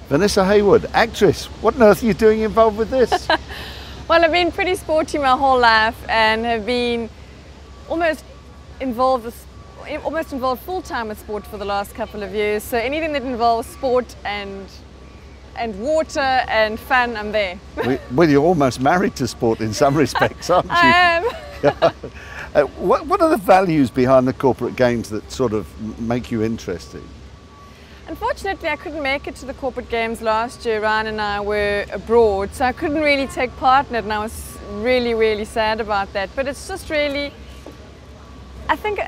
Vanessa Haywood, actress. What on earth are you doing involved with this? Well, I've been pretty sporty my whole life and have been almost involved full-time with sport for the last couple of years. So anything that involves sport and water and fun, I'm there. Well, you're almost married to sport in some respects, aren't you? I am. What are the values behind the corporate games that sort of make you interested? Unfortunately, I couldn't make it to the corporate games last year. Ryan and I were abroad, so I couldn't really take part in it, and I was really, really sad about that. But it's just really, I think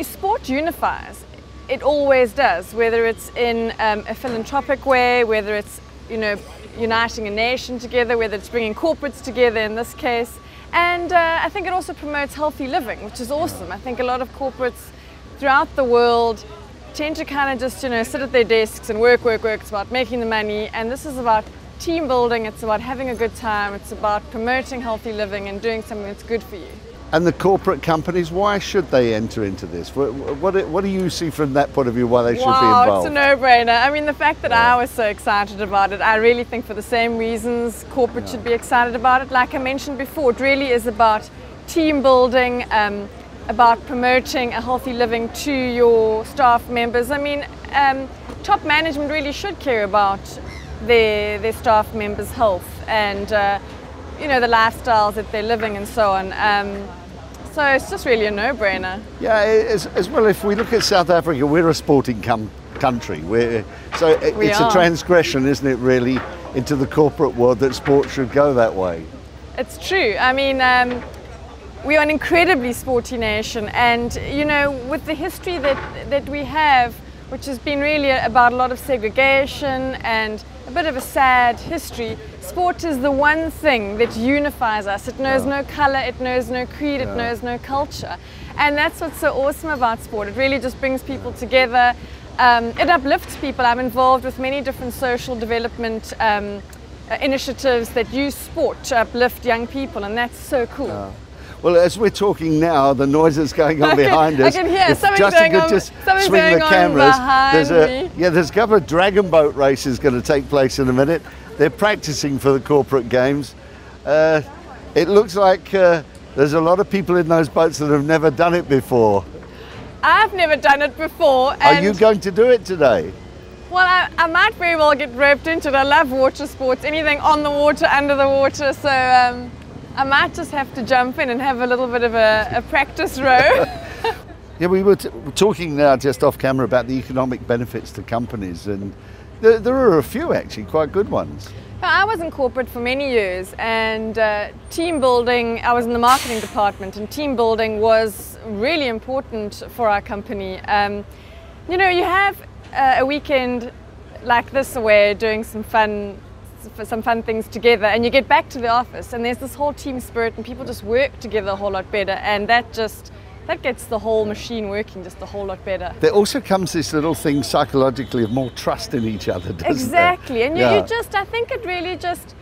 sport unifies. It always does, whether it's in a philanthropic way, whether it's, uniting a nation together, whether it's bringing corporates together in this case. And I think it also promotes healthy living, which is awesome. I think a lot of corporates throughout the world tend to kind of just, sit at their desks and work. It's about making the money, and this is about team building. It's about having a good time. It's about promoting healthy living and doing something that's good for you. And the corporate companies, why should they enter into this? What do you see from that point of view why they should be involved? Wow, it's a no-brainer. I mean, the fact that I was so excited about it, I really think for the same reasons corporate should be excited about it. Like I mentioned before, it really is about team building, about promoting a healthy living to your staff members. I mean, top management really should care about their staff members' health and the lifestyles that they're living and so on. So it's just really a no-brainer. Yeah, as well, if we look at South Africa, we're a sporting country. It's a transgression, isn't it, really, into the corporate world that sport should go that way. It's true. I mean, we are an incredibly sporty nation, and with the history that we have, which has been really about a lot of segregation and a bit of a sad history, sport is the one thing that unifies us. It knows no color, it knows no creed, it knows no culture. And that's what's so awesome about sport. It really just brings people together. It uplifts people. I'm involved with many different social development initiatives that use sport to uplift young people, and that's so cool. Well, as we're talking now, the noise is going on behind us. I can hear something Justin going could just on, swing the cameras. Behind me. There's a couple of dragon boat races going to take place in a minute. They're practicing for the corporate games. It looks like there's a lot of people in those boats that have never done it before. I've never done it before. Are you going to do it today? Well, I might very well get roped into it. I love water sports, anything on the water, under the water, so I might just have to jump in and have a little bit of a practice row. Yeah, we were talking now just off camera about the economic benefits to companies, and there are a few actually quite good ones. I was in corporate for many years, and team building, I was in the marketing department, and team building was really important for our company. You have a weekend like this where doing some fun things together, and you get back to the office and there's this whole team spirit and people just work together a whole lot better, and that gets the whole machine working just a whole lot better. There also comes this little thing psychologically of more trust in each other, doesn't Exactly, there? And I think it really just,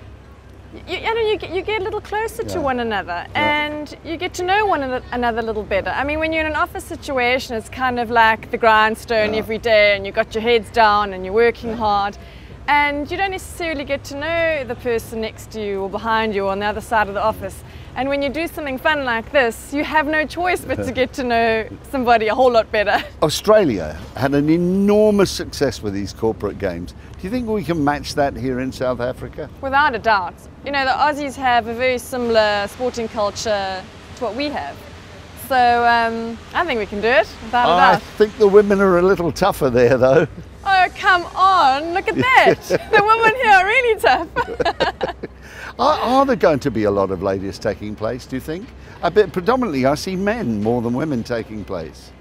you get a little closer to one another, and you get to know one another a little better. I mean, when you're in an office situation, it's kind of like the grindstone every day, and you've got your heads down and you're working hard. And you don't necessarily get to know the person next to you or behind you or on the other side of the office. And when you do something fun like this, you have no choice but to get to know somebody a whole lot better. Australia had an enormous success with these corporate games. Do you think we can match that here in South Africa? Without a doubt. The Aussies have a very similar sporting culture to what we have. So I think we can do it, without a doubt. I think the women are a little tougher there, though. Oh, come on, look at that. The women here are really tough. Are there going to be a lot of ladies taking place, do you think? Predominantly I see men more than women taking place.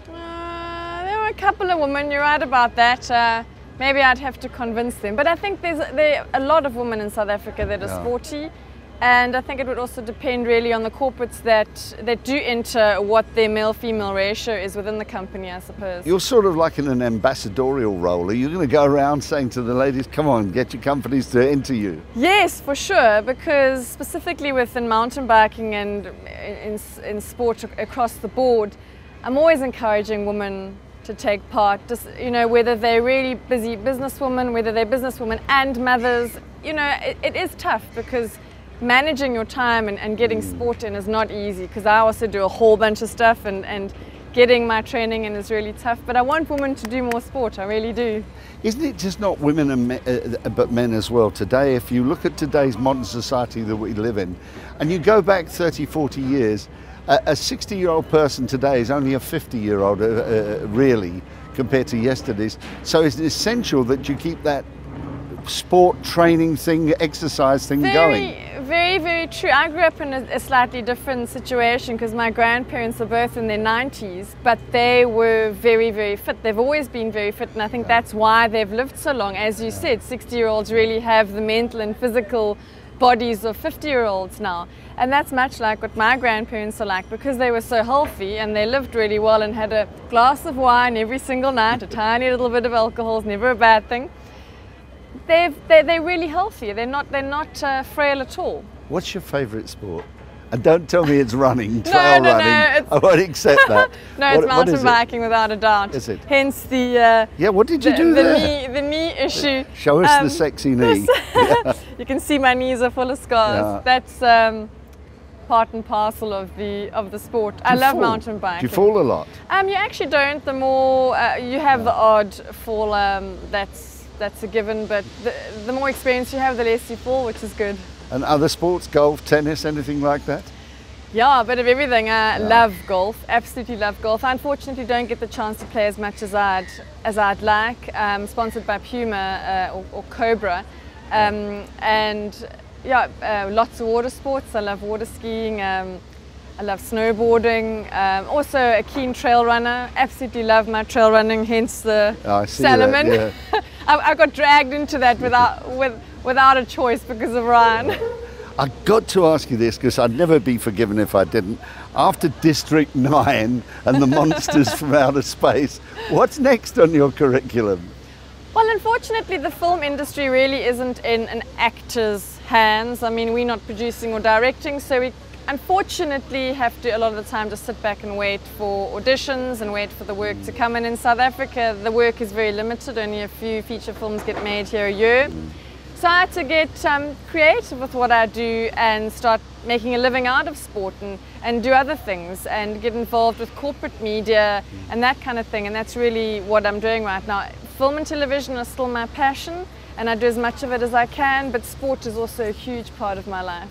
There were a couple of women, you're right about that. Maybe I'd have to convince them. But I think there are a lot of women in South Africa that are sporty. And I think it would also depend really on the corporates that do enter what their male-female ratio is within the company, I suppose. You're sort of like in an ambassadorial role. Are you going to go around saying to the ladies, come on, get your companies to enter you? Yes, for sure, because specifically within mountain biking and in sport across the board, I'm always encouraging women to take part. Just, you know, whether they're really busy businesswomen, whether they're businesswomen and mothers, you know, it is tough because managing your time and getting sport in is not easy, because I also do a whole bunch of stuff and getting my training in is really tough. But I want women to do more sport, I really do. Isn't it just not women and but men as well today? If you look at today's modern society that we live in, and you go back 30, 40 years, a 60-year-old person today is only a 50-year-old, really, compared to yesterday's. So it's essential that you keep that sport training thing, exercise thing going. Very, very true. I grew up in a slightly different situation because my grandparents are both in their 90s, but they were very, very fit. They've always been very fit, and I think that's why they've lived so long. As you said, 60-year-olds really have the mental and physical bodies of 50-year-olds now. And that's much like what my grandparents are like, because they were so healthy and they lived really well and had a glass of wine every single night, a tiny little bit of alcohol is never a bad thing. They're really healthy. They're not frail at all. What's your favourite sport? And don't tell me it's running, No, running. I won't accept that. No, it's mountain biking without a doubt. Is it? Hence the yeah. What did you do there? The knee issue. Show us the sexy knee. You can see my knees are full of scars. Yeah. That's part and parcel of the sport. I love mountain biking. Do you fall a lot? You actually don't. The more you have the odd fall, that's a given. But the more experience you have, the less you fall, which is good. And other sports, golf, tennis, anything like that? Yeah, a bit of everything. I love golf, absolutely love golf. I unfortunately don't get the chance to play as much as I'd like. Sponsored by Puma or Cobra. And yeah, lots of water sports. I love water skiing. I love snowboarding. Also a keen trail runner. Absolutely love my trail running, hence the Salomon. That, yeah. I got dragged into that without a choice because of Ryan. I've got to ask you this, because I'd never be forgiven if I didn't. After District 9 and the monsters from outer space, what's next on your curriculum? Well, unfortunately, the film industry really isn't in an actor's hands. I mean, we're not producing or directing, so we unfortunately have to a lot of the time just sit back and wait for auditions and wait for the work to come in. In South Africa, the work is very limited. Only a few feature films get made here a year. So I had to get creative with what I do and start making a living out of sport and do other things and get involved with corporate media and that kind of thing. And that's really what I'm doing right now. Film and television are still my passion, and I do as much of it as I can, but sport is also a huge part of my life.